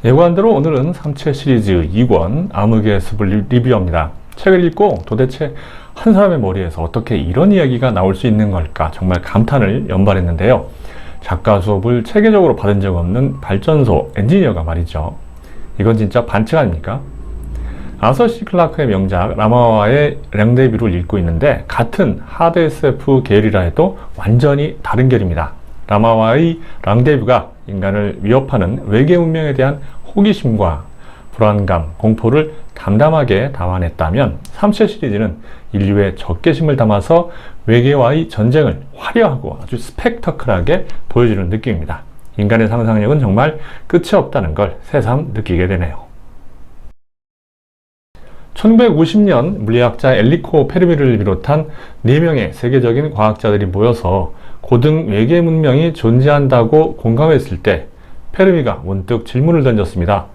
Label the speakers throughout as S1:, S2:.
S1: 예고한대로 오늘은 삼체 시리즈 2권 암흑의 숲을 리뷰합니다. 책을 읽고 도대체 한 사람의 머리에서 어떻게 이런 이야기가 나올 수 있는 걸까 정말 감탄을 연발했는데요. 작가 수업을 체계적으로 받은 적 없는 발전소 엔지니어가 말이죠. 이건 진짜 반칙 아닙니까? 아서 C 클라크의 명작 라마와의 rendezvous를 읽고 있는데 같은 하드 SF 계열이라 해도 완전히 다른 결입니다. 라마와의 rendezvous가 인간을 위협하는 외계 문명에 대한 호기심과 불안감, 공포를 담담하게 담아냈다면 삼체 시리즈는 인류의 적개심을 담아서 외계와의 전쟁을 화려하고 아주 스펙터클하게 보여주는 느낌입니다. 인간의 상상력은 정말 끝이 없다는 걸 새삼 느끼게 되네요. 1950년 물리학자 엘리코 페르미를 비롯한 4명의 세계적인 과학자들이 모여서 고등 외계 문명이 존재한다고 공감했을 때 페르미가 문득 질문을 던졌습니다.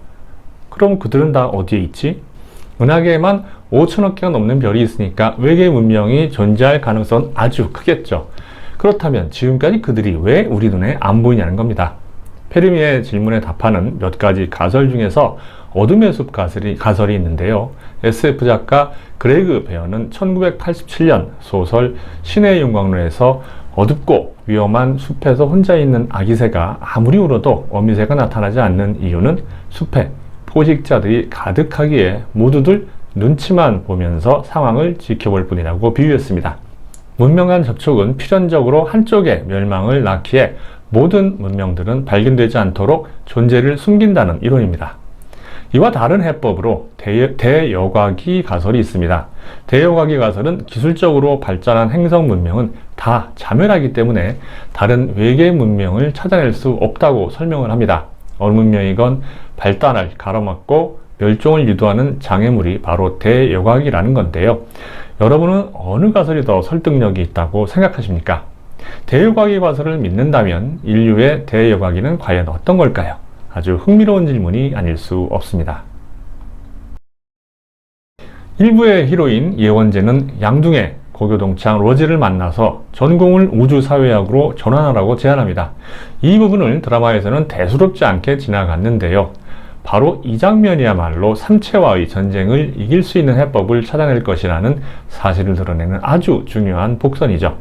S1: 그럼 그들은 다 어디에 있지? 은하계에만 5천억 개가 넘는 별이 있으니까 외계 문명이 존재할 가능성은 아주 크겠죠. 그렇다면 지금까지 그들이 왜 우리 눈에 안 보이냐는 겁니다. 페르미의 질문에 답하는 몇 가지 가설 중에서 어둠의 숲 가설이 있는데요. SF 작가 그레그 베어는 1987년 소설 신의 영광론에서 어둡고 위험한 숲에서 혼자 있는 아기새가 아무리 울어도 어미새가 나타나지 않는 이유는 숲에 포식자들이 가득하기에 모두들 눈치만 보면서 상황을 지켜볼 뿐이라고 비유했습니다. 문명 간 접촉은 필연적으로 한쪽의 멸망을 낳기에 모든 문명들은 발견되지 않도록 존재를 숨긴다는 이론입니다. 이와 다른 해법으로 대여과기 가설이 있습니다. 대여과기 가설은 기술적으로 발전한 행성 문명은 다 자멸하기 때문에 다른 외계 문명을 찾아낼 수 없다고 설명을 합니다. 어느 문명이건 발단을 가로막고 멸종을 유도하는 장애물이 바로 대여과기라는 건데요. 여러분은 어느 가설이 더 설득력이 있다고 생각하십니까? 대여과기 가설을 믿는다면 인류의 대여과기는 과연 어떤 걸까요? 아주 흥미로운 질문이 아닐 수 없습니다. 1부의 히로인 예원재는 양둥의 고교동창 로지를 만나서 전공을 우주사회학으로 전환하라고 제안합니다. 이 부분을 드라마에서는 대수롭지 않게 지나갔는데요. 바로 이 장면이야말로 삼체와의 전쟁을 이길 수 있는 해법을 찾아낼 것이라는 사실을 드러내는 아주 중요한 복선이죠.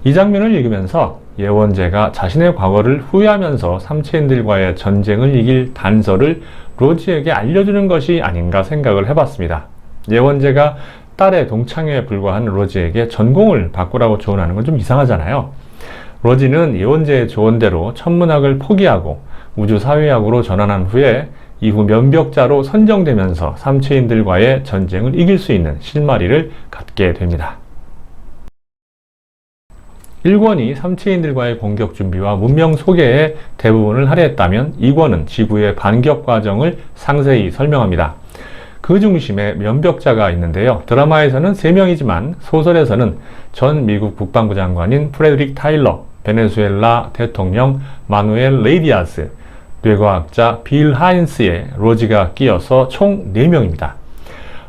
S1: 이 장면을 읽으면서 예원재가 자신의 과거를 후회하면서 삼체인들과의 전쟁을 이길 단서를 로지에게 알려주는 것이 아닌가 생각을 해봤습니다. 예원재가 딸의 동창회에 불과한 로지에게 전공을 바꾸라고 조언하는 건 좀 이상하잖아요. 로지는 예원재의 조언대로 천문학을 포기하고 우주사회학으로 전환한 후에 이후 면벽자로 선정되면서 삼체인들과의 전쟁을 이길 수 있는 실마리를 갖게 됩니다. 1권이 삼체인들과의 공격 준비와 문명 소개에 대부분을 할애했다면 2권은 지구의 반격 과정을 상세히 설명합니다. 그 중심에 면벽자가 있는데요. 드라마에서는 3명이지만 소설에서는 전 미국 국방부 장관인 프레드릭 타일러, 베네수엘라 대통령 마누엘 레이디아스, 뇌과학자 빌 하인스의 로지가 끼어서 총 4명입니다.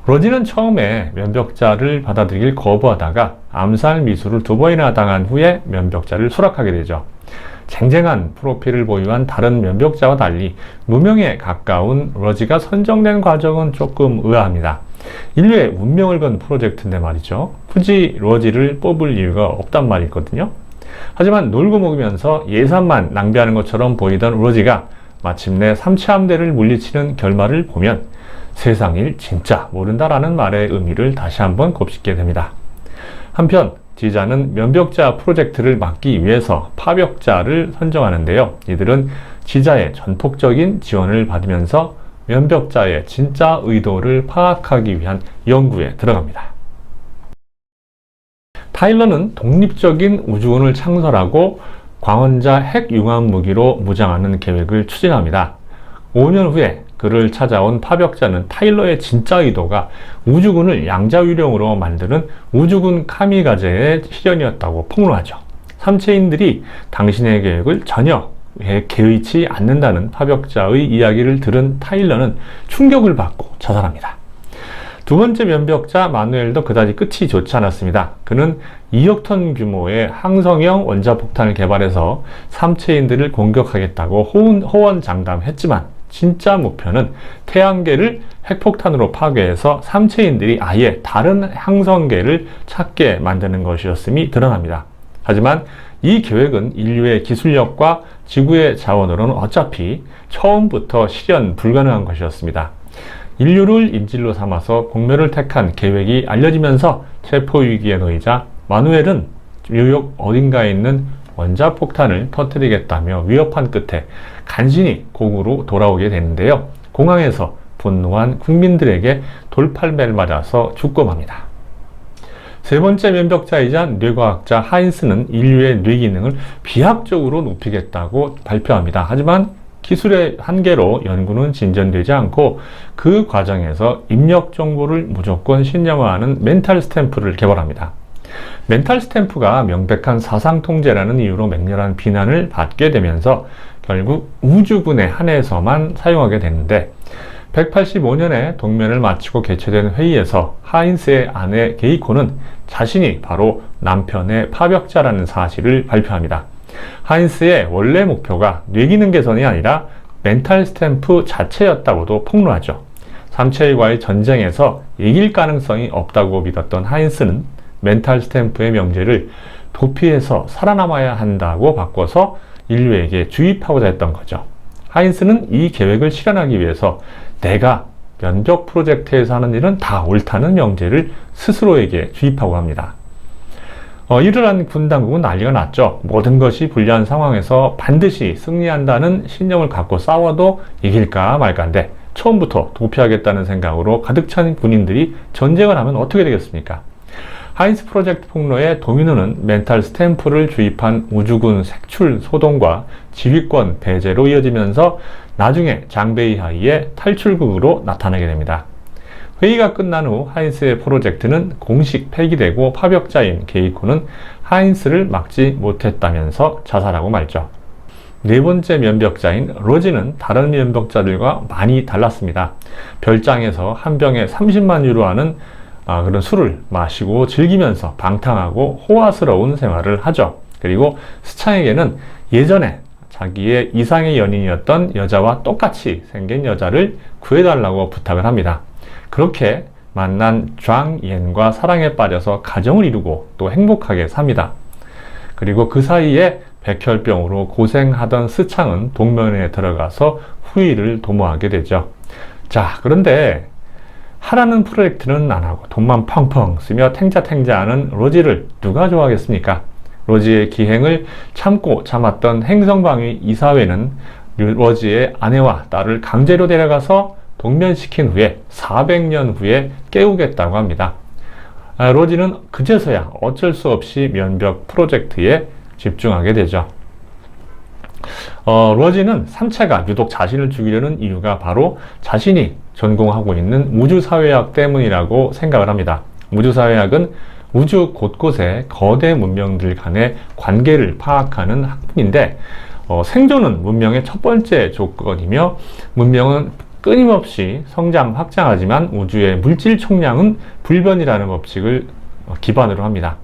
S1: 로지는 처음에 면벽자를 받아들이길 거부하다가 암살 미수를 2번이나 당한 후에 면벽자를 수락하게 되죠. 쟁쟁한 프로필을 보유한 다른 면벽자와 달리 무명에 가까운 로지가 선정된 과정은 조금 의아합니다. 인류의 운명을 건 프로젝트인데 말이죠. 굳이 로지를 뽑을 이유가 없단 말이거든요. 하지만 놀고 먹으면서 예산만 낭비하는 것처럼 보이던 로지가 마침내 삼체함대를 물리치는 결말을 보면 세상일 진짜 모른다라는 말의 의미를 다시 한번 곱씹게 됩니다. 한편 지자는 면벽자 프로젝트를 막기 위해서 파벽자를 선정하는데요. 이들은 지자의 전폭적인 지원을 받으면서 면벽자의 진짜 의도를 파악하기 위한 연구에 들어갑니다. 타일러는 독립적인 우주원을 창설하고 광원자 핵융합 무기로 무장하는 계획을 추진합니다. 5년 후에 그를 찾아온 파벽자는 타일러의 진짜 의도가 우주군을 양자위령으로 만드는 우주군 카미가제의 실현이었다고 폭로하죠. 삼체인들이 당신의 계획을 전혀 개의치 않는다는 파벽자의 이야기를 들은 타일러는 충격을 받고 자살합니다. 두 번째 면벽자 마누엘도 그다지 끝이 좋지 않았습니다. 그는 2억 톤 규모의 항성형 원자폭탄을 개발해서 삼체인들을 공격하겠다고 호언장담했지만 진짜 목표는 태양계를 핵폭탄으로 파괴해서 삼체인들이 아예 다른 항성계를 찾게 만드는 것이었음이 드러납니다. 하지만 이 계획은 인류의 기술력과 지구의 자원으로는 어차피 처음부터 실현 불가능한 것이었습니다. 인류를 인질로 삼아서 공멸을 택한 계획이 알려지면서 체포위기에 놓이자 마누엘은 뉴욕 어딘가에 있는 원자폭탄을 터뜨리겠다며 위협한 끝에 간신히 공으로 돌아오게 되는데요. 공항에서 분노한 국민들에게 돌팔매를 맞아서 죽고 맙니다. 세 번째 면벽자이자 뇌과학자 하인스는 인류의 뇌 기능을 비약적으로 높이겠다고 발표합니다. 하지만 기술의 한계로 연구는 진전되지 않고 그 과정에서 입력 정보를 무조건 신념화하는 멘탈 스탬프를 개발합니다. 멘탈 스탬프가 명백한 사상 통제라는 이유로 맹렬한 비난을 받게 되면서 결국 우주군에 한해서만 사용하게 되는데 185년에 동면을 마치고 개최된 회의에서 하인스의 아내 게이코는 자신이 바로 남편의 파벽자라는 사실을 발표합니다. 하인스의 원래 목표가 뇌기능 개선이 아니라 멘탈 스탬프 자체였다고도 폭로하죠. 삼체일과의 전쟁에서 이길 가능성이 없다고 믿었던 하인스는 멘탈 스탬프의 명제를 도피해서 살아남아야 한다고 바꿔서 인류에게 주입하고자 했던 거죠. 하인스는 이 계획을 실현하기 위해서 내가 면벽 프로젝트에서 하는 일은 다 옳다는 명제를 스스로에게 주입하고 합니다. 이를 한 군 당국은 난리가 났죠. 모든 것이 불리한 상황에서 반드시 승리한다는 신념을 갖고 싸워도 이길까 말까인데 처음부터 도피하겠다는 생각으로 가득 찬 군인들이 전쟁을 하면 어떻게 되겠습니까? 하인스 프로젝트 폭로의 도미노는 멘탈 스탬프를 주입한 우주군 색출 소동과 지휘권 배제로 이어지면서 나중에 장베이하이의 탈출극으로 나타나게 됩니다. 회의가 끝난 후 하인스의 프로젝트는 공식 폐기되고 파벽자인 게이코는 하인스를 막지 못했다면서 자살하고 말죠. 네 번째 면벽자인 로지는 다른 면벽자들과 많이 달랐습니다. 별장에서 한 병에 30만 유로 하는 그런 술을 마시고 즐기면서 방탕하고 호화스러운 생활을 하죠. 그리고 스창에게는 예전에 자기의 이상의 연인이었던 여자와 똑같이 생긴 여자를 구해달라고 부탁을 합니다. 그렇게 만난 쟈옌과 사랑에 빠져서 가정을 이루고 또 행복하게 삽니다. 그리고 그 사이에 백혈병으로 고생하던 스창은 동면에 들어가서 후위를 도모하게 되죠. 자, 그런데 하라는 프로젝트는 안 하고 돈만 펑펑 쓰며 탱자탱자하는 로지를 누가 좋아하겠습니까? 로지의 기행을 참고 참았던 행성방위 이사회는 로지의 아내와 딸을 강제로 데려가서 동면시킨 후에 400년 후에 깨우겠다고 합니다. 로지는 그제서야 어쩔 수 없이 면벽 프로젝트에 집중하게 되죠. 로지는 삼체가 유독 자신을 죽이려는 이유가 바로 자신이 전공하고 있는 우주사회학 때문이라고 생각을 합니다. 우주사회학은 우주 곳곳의 거대 문명들 간의 관계를 파악하는 학문인데 생존은 문명의 첫 번째 조건이며 문명은 끊임없이 성장, 확장하지만 우주의 물질 총량은 불변이라는 법칙을 기반으로 합니다.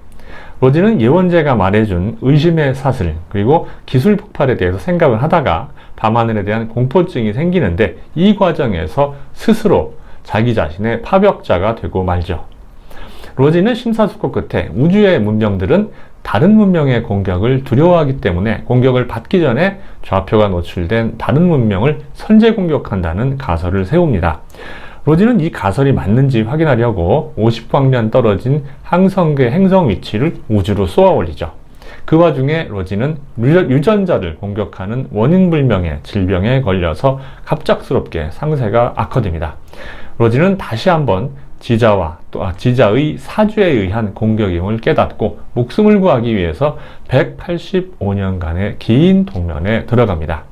S1: 로지는 예원제가 말해준 의심의 사슬 그리고 기술 폭발에 대해서 생각을 하다가 밤하늘에 대한 공포증이 생기는데 이 과정에서 스스로 자기 자신의 파벽자가 되고 말죠. 로지는 심사숙고 끝에 우주의 문명들은 다른 문명의 공격을 두려워하기 때문에 공격을 받기 전에 좌표가 노출된 다른 문명을 선제 공격한다는 가설을 세웁니다. 로지는 이 가설이 맞는지 확인하려고 50광년 떨어진 항성계 행성 위치를 우주로 쏘아 올리죠. 그 와중에 로지는 유전자를 공격하는 원인불명의 질병에 걸려서 갑작스럽게 상태가 악화됩니다. 로지는 다시 한번 지자의 사주에 의한 공격임을 깨닫고 목숨을 구하기 위해서 185년간의 긴 동면에 들어갑니다.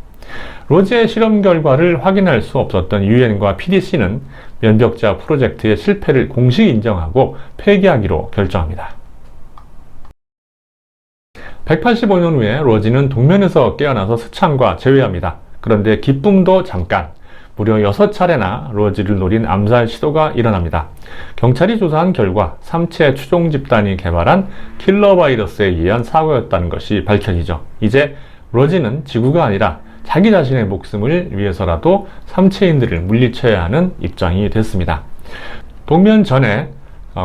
S1: 로지의 실험 결과를 확인할 수 없었던 유엔과 PDC는 면벽자 프로젝트의 실패를 공식 인정하고 폐기하기로 결정합니다. 185년 후에 로지는 동면에서 깨어나서 스창과 재회합니다. 그런데 기쁨도 잠깐, 무려 6차례나 로지를 노린 암살 시도가 일어납니다. 경찰이 조사한 결과 삼체 추종 집단이 개발한 킬러 바이러스에 의한 사고였다는 것이 밝혀지죠. 이제 로지는 지구가 아니라 자기 자신의 목숨을 위해서라도 삼체인들을 물리쳐야 하는 입장이 됐습니다. 동면 전에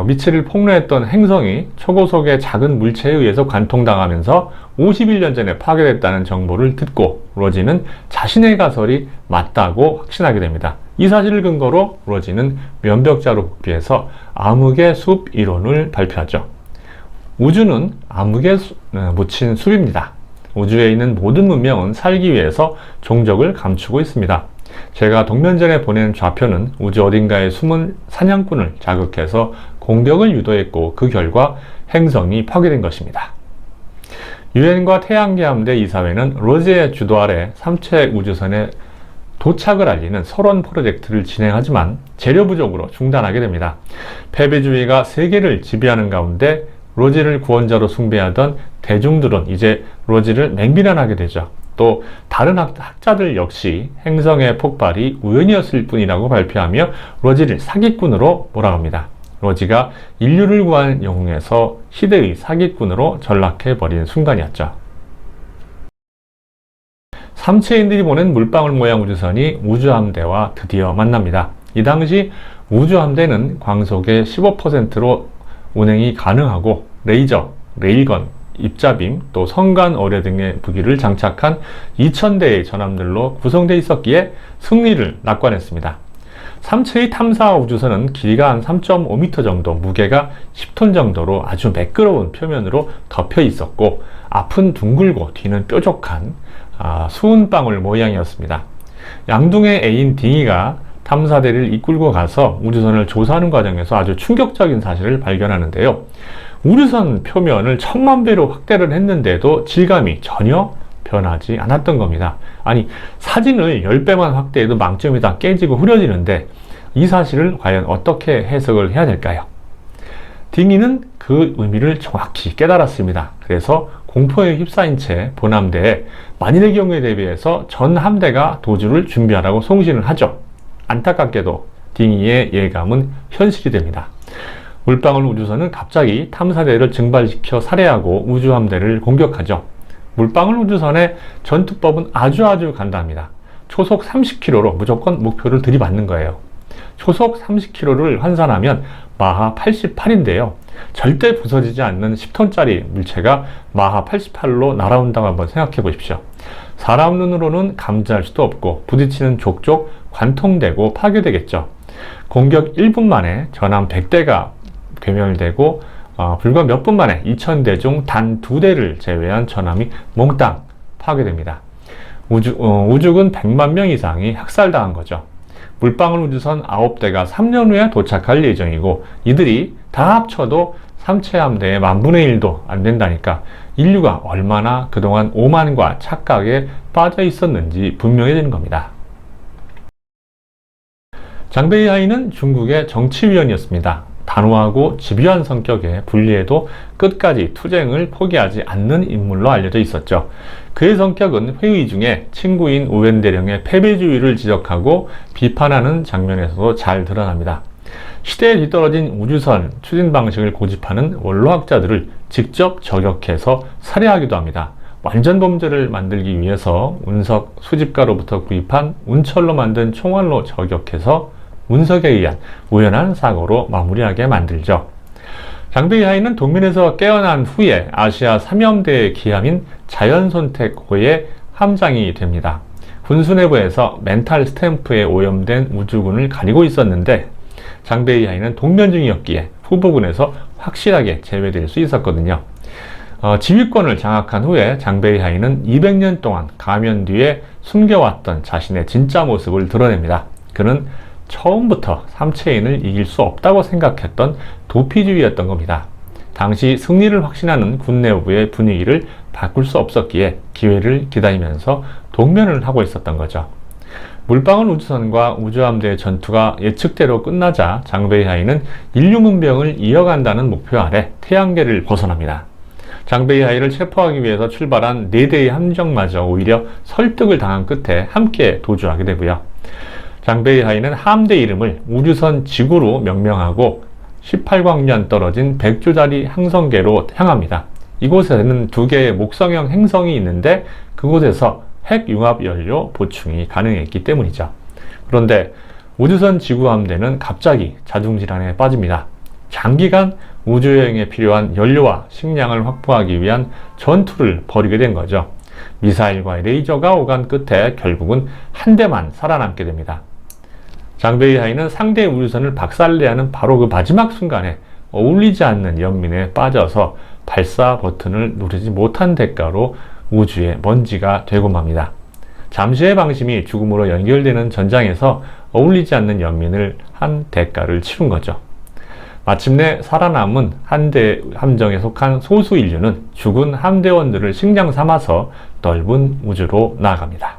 S1: 미치를 폭로했던 행성이 초고속의 작은 물체에 의해서 관통당하면서 51년 전에 파괴됐다는 정보를 듣고 로지는 자신의 가설이 맞다고 확신하게 됩니다. 이 사실을 근거로 로지는 면벽자로 복귀해서 암흑의 숲 이론을 발표하죠. 우주는 암흑에 묻힌 숲입니다. 우주에 있는 모든 문명은 살기 위해서 종족을 감추고 있습니다. 제가 동면전에 보낸 좌표는 우주 어딘가에 숨은 사냥꾼을 자극해서 공격을 유도했고 그 결과 행성이 파괴된 것입니다. 유엔과 태양계 함대 이사회는 로지의 주도 아래 삼체 우주선의 도착을 알리는 설원 프로젝트를 진행하지만 재료 부족으로 중단하게 됩니다. 패배주의가 세계를 지배하는 가운데 로지를 구원자로 숭배하던 대중들은 이제 로지를 맹비난하게 되죠. 또 다른 학자들 역시 행성의 폭발이 우연이었을 뿐이라고 발표하며 로지를 사기꾼으로 몰아갑니다. 로지가 인류를 구한 영웅에서 시대의 사기꾼으로 전락해버린 순간이었죠. 삼체인들이 보낸 물방울 모양 우주선이 우주함대와 드디어 만납니다. 이 당시 우주함대는 광속의 15%로 운행이 가능하고 레이저, 레일건, 입자빔, 또 성간 어뢰 등의 무기를 장착한 2000대의 전함들로 구성되어 있었기에 승리를 낙관했습니다. 삼체의 탐사 우주선은 길이가 한 3.5m 정도, 무게가 10톤 정도로 아주 매끄러운 표면으로 덮여 있었고 앞은 둥글고 뒤는 뾰족한 수은방울 모양이었습니다. 양둥의 애인 딩이가 탐사대를 이끌고 가서 우주선을 조사하는 과정에서 아주 충격적인 사실을 발견하는데요. 우주선 표면을 1000만 배로 확대를 했는데도 질감이 전혀 변하지 않았던 겁니다. 아니, 사진을 10배만 확대해도 망점이 다 깨지고 흐려지는데 이 사실을 과연 어떻게 해석을 해야 될까요? 딩이는 그 의미를 정확히 깨달았습니다. 그래서 공포에 휩싸인 채 본함대에 만일의 경우에 대비해서 전 함대가 도주를 준비하라고 송신을 하죠. 안타깝게도 딩이의 예감은 현실이 됩니다. 물방울 우주선은 갑자기 탐사대를 증발시켜 살해하고 우주함대를 공격하죠. 물방울 우주선의 전투법은 아주 간단합니다. 초속 30km로 무조건 목표를 들이받는 거예요. 초속 30km를 환산하면 마하 88인데요. 절대 부서지지 않는 10톤짜리 물체가 마하 88로 날아온다고 한번 생각해 보십시오. 사람 눈으로는 감지할 수도 없고 부딪히는 족족 관통되고 파괴되겠죠. 공격 1분 만에 전함 100대가 괴멸되고 불과 몇 분 만에 2000대 중 단 2대를 제외한 전함이 몽땅 파괴됩니다. 우주군 100만 명 이상이 학살당한 거죠. 물방울 우주선 9대가 3년 후에 도착할 예정이고 이들이 다 합쳐도 삼체함대의 10,000분의 1도 안 된다니까 인류가 얼마나 그동안 오만과 착각에 빠져 있었는지 분명해지는 겁니다. 장베이하이는 중국의 정치위원이었습니다. 단호하고 집요한 성격에 불리해도 끝까지 투쟁을 포기하지 않는 인물로 알려져 있었죠. 그의 성격은 회의 중에 친구인 우웬 대령의 패배주의를 지적하고 비판하는 장면에서도 잘 드러납니다. 시대에 뒤떨어진 우주선 추진 방식을 고집하는 원로학자들을 직접 저격해서 살해하기도 합니다. 완전 범죄를 만들기 위해서 운석 수집가로부터 구입한 운철로 만든 총알로 저격해서 운석에 의한 우연한 사고로 마무리하게 만들죠. 장베이하이는 동면에서 깨어난 후에 아시아 3형대의 기함인 자연선택호의 함장이 됩니다. 군수 내부에서 멘탈 스탬프에 오염된 우주군을 가리고 있었는데 장베이하이는 동면 중이었기에 후보군에서 확실하게 제외될 수 있었거든요. 지휘권을 장악한 후에 장베이하이는 200년 동안 가면 뒤에 숨겨왔던 자신의 진짜 모습을 드러냅니다. 그는 처음부터 삼체인을 이길 수 없다고 생각했던 도피주의였던 겁니다. 당시 승리를 확신하는 군 내부의 분위기를 바꿀 수 없었기에 기회를 기다리면서 동면을 하고 있었던 거죠. 물방울 우주선과 우주함대의 전투가 예측대로 끝나자 장베이하이는 인류 문명을 이어간다는 목표 아래 태양계를 벗어납니다. 장베이하이를 체포하기 위해서 출발한 4대의 함정마저 오히려 설득을 당한 끝에 함께 도주하게 되고요. 장베이하이는 함대 이름을 우주선 지구로 명명하고 18광년 떨어진 100조짜리 항성계로 향합니다. 이곳에는 2개의 목성형 행성이 있는데 그곳에서 핵융합연료 보충이 가능했기 때문이죠. 그런데 우주선 지구함대는 갑자기 자중질환에 빠집니다. 장기간 우주여행에 필요한 연료와 식량을 확보하기 위한 전투를 벌이게 된 거죠. 미사일과 레이저가 오간 끝에 결국은 한 대만 살아남게 됩니다. 장베이하이는 상대 우주선을 박살내하는 바로 그 마지막 순간에 어울리지 않는 연민에 빠져서 발사 버튼을 누르지 못한 대가로 우주의 먼지가 되고 맙니다. 잠시의 방심이 죽음으로 연결되는 전장에서 어울리지 않는 연민을 한 대가를 치른 거죠. 마침내 살아남은 함대 함정에 속한 소수 인류는 죽은 함대원들을 식량 삼아서 넓은 우주로 나아갑니다.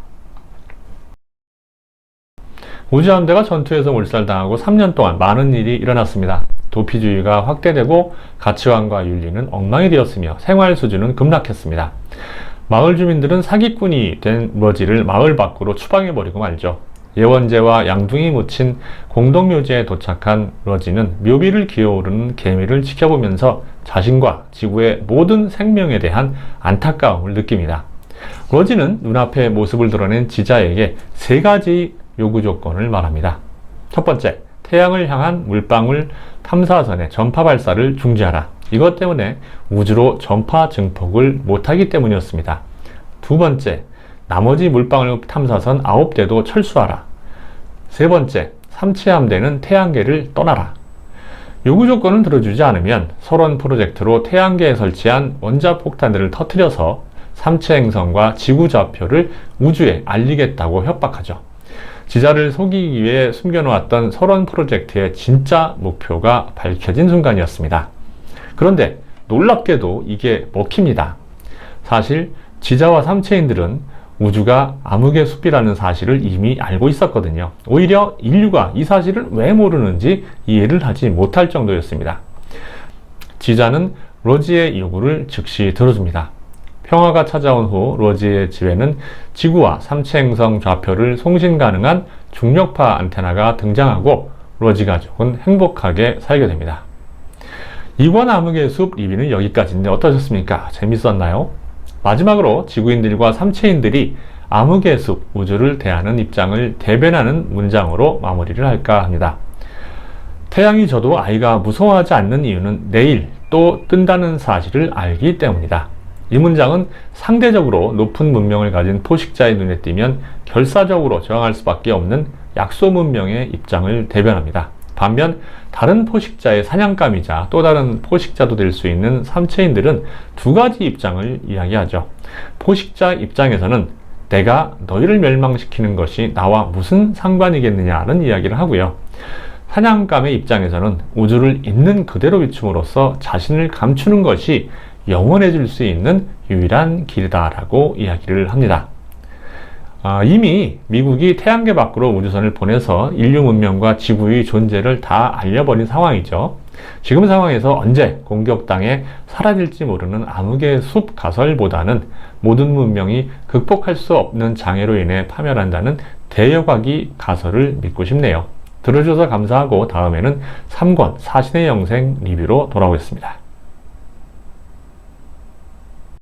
S1: 우주함대가 전투에서 몰살당하고 3년 동안 많은 일이 일어났습니다. 도피주의가 확대되고 가치관과 윤리는 엉망이 되었으며 생활 수준은 급락했습니다. 마을 주민들은 사기꾼이 된 러지를 마을 밖으로 추방해버리고 말죠. 예원제와 양둥이 묻힌 공동묘지에 도착한 러지는 묘비를 기어오르는 개미를 지켜보면서 자신과 지구의 모든 생명에 대한 안타까움을 느낍니다. 러지는 눈앞에 모습을 드러낸 지자에게 3가지 요구 조건을 말합니다. 첫 번째, 태양을 향한 물방울 탐사선의 전파 발사를 중지하라. 이것 때문에 우주로 전파 증폭을 못하기 때문이었습니다. 두 번째, 나머지 물방울 탐사선 9대도 철수하라. 세 번째, 삼체함대는 태양계를 떠나라. 요구 조건을 들어주지 않으면 설원 프로젝트로 태양계에 설치한 원자폭탄들을 터뜨려서 삼체행성과 지구 좌표를 우주에 알리겠다고 협박하죠. 지자를 속이기 위해 숨겨놓았던 설원 프로젝트의 진짜 목표가 밝혀진 순간이었습니다. 그런데 놀랍게도 이게 먹힙니다. 사실 지자와 삼체인들은 우주가 암흑의 숲이라는 사실을 이미 알고 있었거든요. 오히려 인류가 이 사실을 왜 모르는지 이해를 하지 못할 정도였습니다. 지자는 러지의 요구를 즉시 들어줍니다. 평화가 찾아온 후 러지의 집에는 지구와 삼체행성 좌표를 송신 가능한 중력파 안테나가 등장하고 러지 가족은 행복하게 살게 됩니다. 이번 암흑의 숲 리뷰는 여기까지인데 어떠셨습니까? 재밌었나요? 마지막으로 지구인들과 삼체인들이 암흑의 숲, 우주를 대하는 입장을 대변하는 문장으로 마무리를 할까 합니다. 태양이 져도 아이가 무서워하지 않는 이유는 내일 또 뜬다는 사실을 알기 때문이다. 이 문장은 상대적으로 높은 문명을 가진 포식자의 눈에 띄면 결사적으로 저항할 수밖에 없는 약소 문명의 입장을 대변합니다. 반면 다른 포식자의 사냥감이자 또 다른 포식자도 될 수 있는 삼체인들은 2가지 입장을 이야기하죠. 포식자 입장에서는 내가 너희를 멸망시키는 것이 나와 무슨 상관이겠느냐는 이야기를 하고요. 사냥감의 입장에서는 우주를 있는 그대로 비춤으로써 자신을 감추는 것이 영원해질 수 있는 유일한 길이다라고 이야기를 합니다. 이미 미국이 태양계 밖으로 우주선을 보내서 인류 문명과 지구의 존재를 다 알려버린 상황이죠. 지금 상황에서 언제 공격당해 사라질지 모르는 암흑의 숲 가설보다는 모든 문명이 극복할 수 없는 장애로 인해 파멸한다는 대여과기 가설을 믿고 싶네요. 들어주셔서 감사하고 다음에는 3권 사신의 영생 리뷰로 돌아오겠습니다.